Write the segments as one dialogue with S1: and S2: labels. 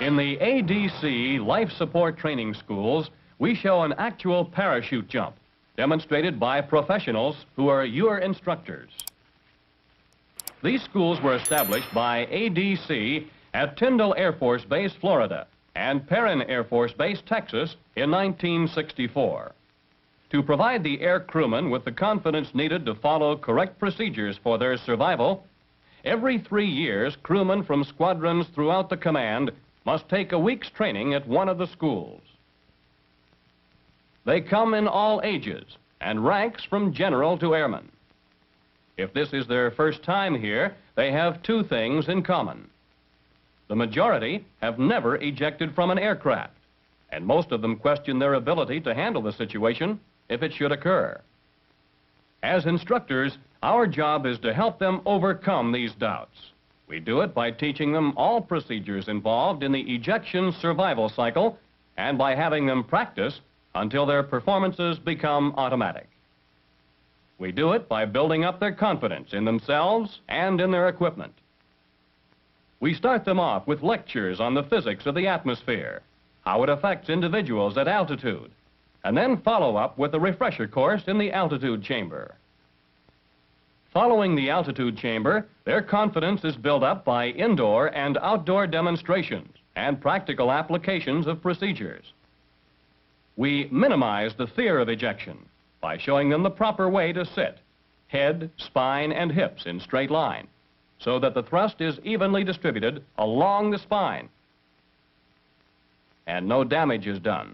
S1: In the ADC life support training schools, we show an actual parachute jump demonstrated by professionals who are your instructors. These schools were established by ADC at Tyndall Air Force Base, Florida, and Perrin Air Force Base, Texas, in 1964. To provide the air crewmen with the confidence needed to follow correct procedures for their survival, every 3 years, crewmen from squadrons throughout the command must take a week's training at one of the schools. They come in all ages and ranks from general to airman. If this is their first time here, they have two things in common. The majority have never ejected from an aircraft, and most of them question their ability to handle the situation if it should occur. As instructors, our job is to help them overcome these doubts. We do it by teaching them all procedures involved in the ejection survival cycle and by having them practice until their performances become automatic. We do it by building up their confidence in themselves and in their equipment. We start them off with lectures on the physics of the atmosphere, how it affects individuals at altitude, and then follow up with a refresher course in the altitude chamber. Following the altitude chamber, their confidence is built up by indoor and outdoor demonstrations and practical applications of procedures. We minimize the fear of ejection by showing them the proper way to sit, head, spine, and hips in straight line, so that the thrust is evenly distributed along the spine and no damage is done.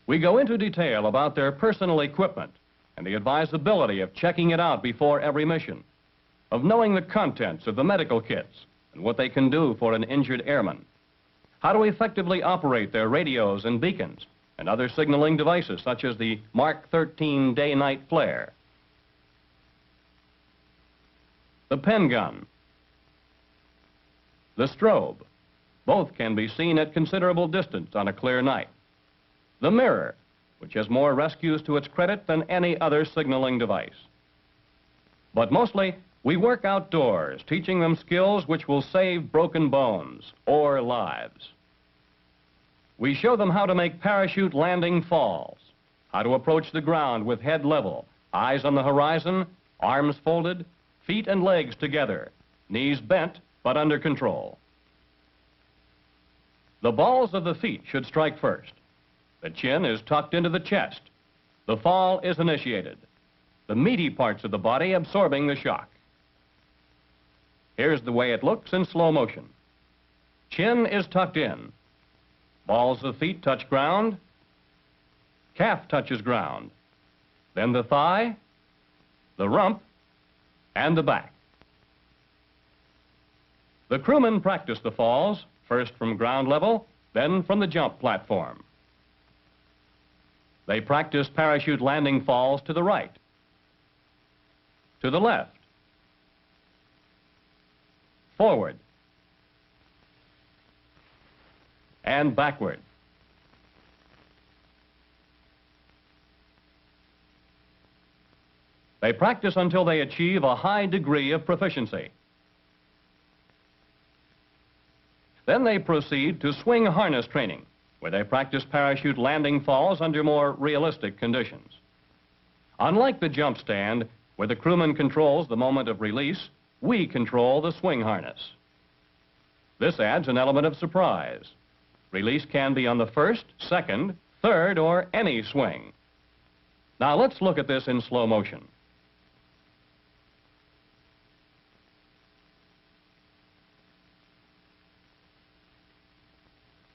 S1: We go into detail about their personal equipment and the advisability of checking it out before every mission, of knowing the contents of the medical kits and what they can do for an injured airman, how to effectively operate their radios and beacons and other signaling devices such as the Mark 13 day-night flare, the pen gun, the strobe. Both can be seen at considerable distance on a clear night. The mirror, which has more rescues to its credit than any other signaling device. But mostly, we work outdoors, teaching them skills which will save broken bones or lives. We show them how to make parachute landing falls, how to approach the ground with head level, eyes on the horizon, arms folded, feet and legs together, knees bent but under control. The balls of the feet should strike first. The chin is tucked into the chest. The fall is initiated, the meaty parts of the body absorbing the shock. Here's the way it looks in slow motion. Chin is tucked in. Balls of feet touch ground. Calf touches ground. Then the thigh, the rump, and the back. The crewmen practice the falls, first from ground level, then from the jump platform. They practice parachute landing falls to the right, to the left, forward, and backward. They practice until they achieve a high degree of proficiency. Then they proceed to swing harness training, where they practice parachute landing falls under more realistic conditions. Unlike the jump stand, where the crewman controls the moment of release, we control the swing harness. This adds an element of surprise. Release can be on the first, second, third, or any swing. Now let's look at this in slow motion.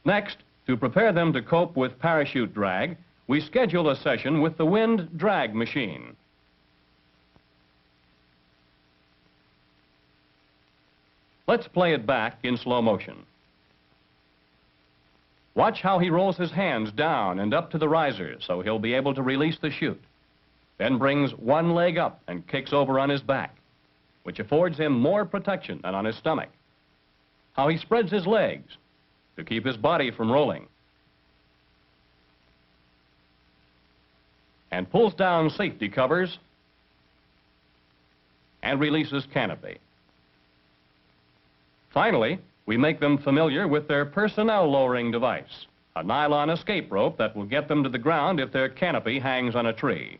S1: Next, to prepare them to cope with parachute drag, we schedule a session with the wind drag machine. Let's play it back in slow motion. Watch how he rolls his hands down and up to the risers so he'll be able to release the chute. Then brings one leg up and kicks over on his back, which affords him more protection than on his stomach. How he spreads his legs to keep his body from rolling, and pulls down safety covers and releases canopy. Finally, we make them familiar with their personnel lowering device, a nylon escape rope that will get them to the ground if their canopy hangs on a tree.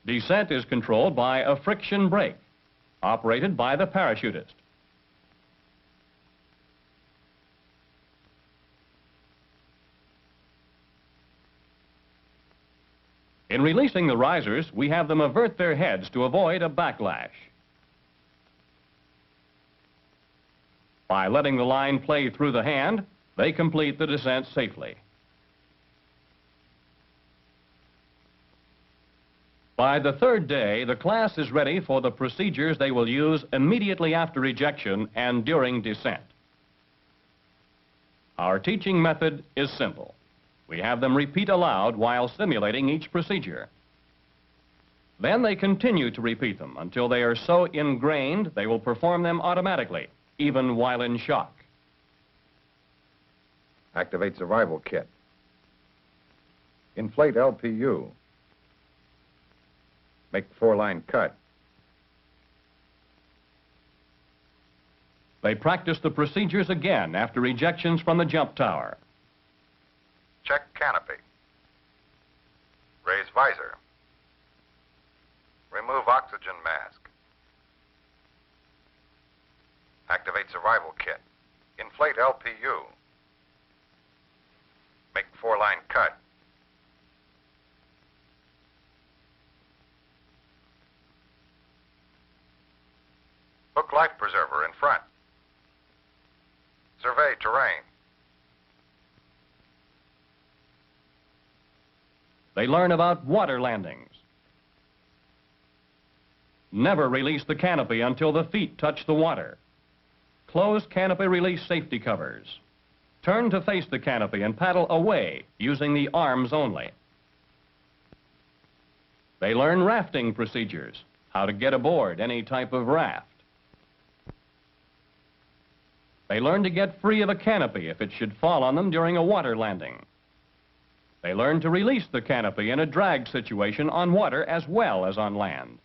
S1: Descent is controlled by a friction brake, operated by the parachutist. In releasing the risers, we have them avert their heads to avoid a backlash. By letting the line play through the hand, they complete the descent safely. By the third day, the class is ready for the procedures they will use immediately after ejection and during descent. Our teaching method is simple. We have them repeat aloud while simulating each procedure. Then they continue to repeat them until they are so ingrained they will perform them automatically, even while in shock.
S2: Activate survival kit. Inflate LPU. Make the 4-line cut.
S1: They practice the procedures again after ejections from the jump tower.
S2: Check canopy. Raise visor. Remove oxygen mask. Activate survival kit. Inflate LPU. Make the 4-line cut. Hook life preserver in front. Survey terrain.
S1: They learn about water landings. Never release the canopy until the feet touch the water. Close canopy release safety covers. Turn to face the canopy and paddle away using the arms only. They learn rafting procedures, how to get aboard any type of raft. They learn to get free of a canopy if it should fall on them during a water landing. They learn to release the canopy in a drag situation on water as well as on land.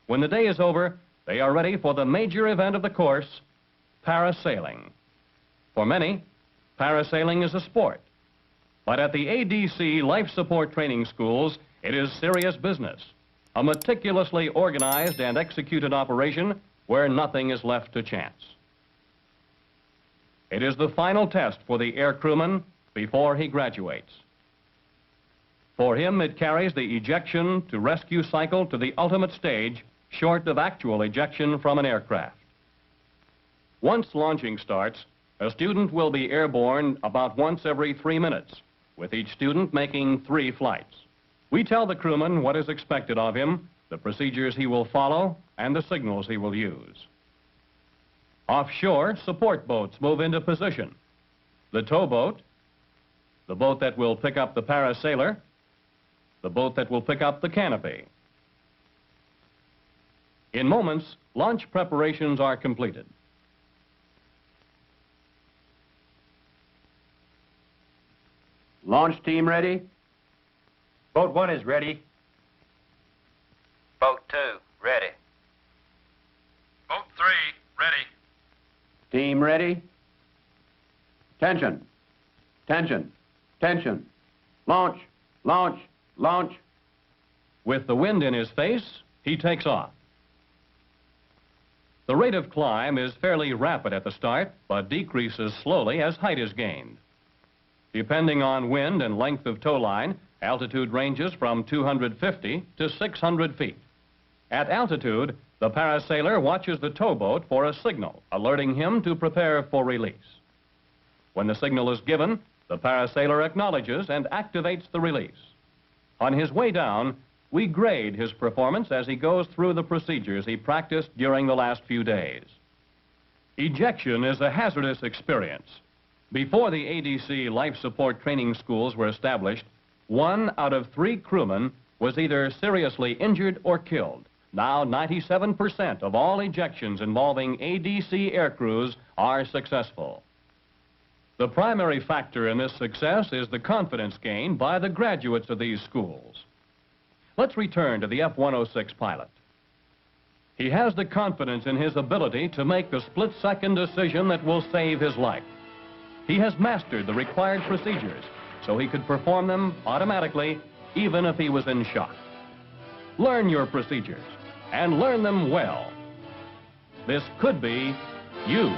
S1: When the day is over, they are ready for the major event of the course, parasailing. For many, parasailing is a sport. But at the ADC Life Support Training Schools, it is serious business, a meticulously organized and executed operation where nothing is left to chance. It is the final test for the air crewman before he graduates. For him, it carries the ejection to rescue cycle to the ultimate stage, short of actual ejection from an aircraft. Once launching starts, a student will be airborne about once every 3 minutes, with each student making 3 flights. We tell the crewman what is expected of him, the procedures he will follow, and the signals he will use. Offshore, support boats move into position. The towboat, the boat that will pick up the parasailer, the boat that will pick up the canopy. In moments, launch preparations are completed.
S3: Launch team ready?
S4: Boat 1 is ready.
S5: Boat 2, ready.
S2: Boat 3, ready.
S3: Team ready? Tension. Tension. Tension. Launch. Launch. Launch.
S1: With the wind in his face, he takes off. The rate of climb is fairly rapid at the start, but decreases slowly as height is gained. Depending on wind and length of tow line, altitude ranges from 250 to 600 feet. At altitude, the parasailer watches the towboat for a signal, alerting him to prepare for release. When the signal is given, the parasailer acknowledges and activates the release. On his way down, we grade his performance as he goes through the procedures he practiced during the last few days. Ejection is a hazardous experience. Before the ADC Life Support Training Schools were established, 1 out of 3 crewmen was either seriously injured or killed. Now 97% of all ejections involving ADC air crews are successful. The primary factor in this success is the confidence gained by the graduates of these schools. Let's return to the F-106 pilot. He has the confidence in his ability to make the split-second decision that will save his life. He has mastered the required procedures so he could perform them automatically even if he was in shock. Learn your procedures and learn them well. This could be you.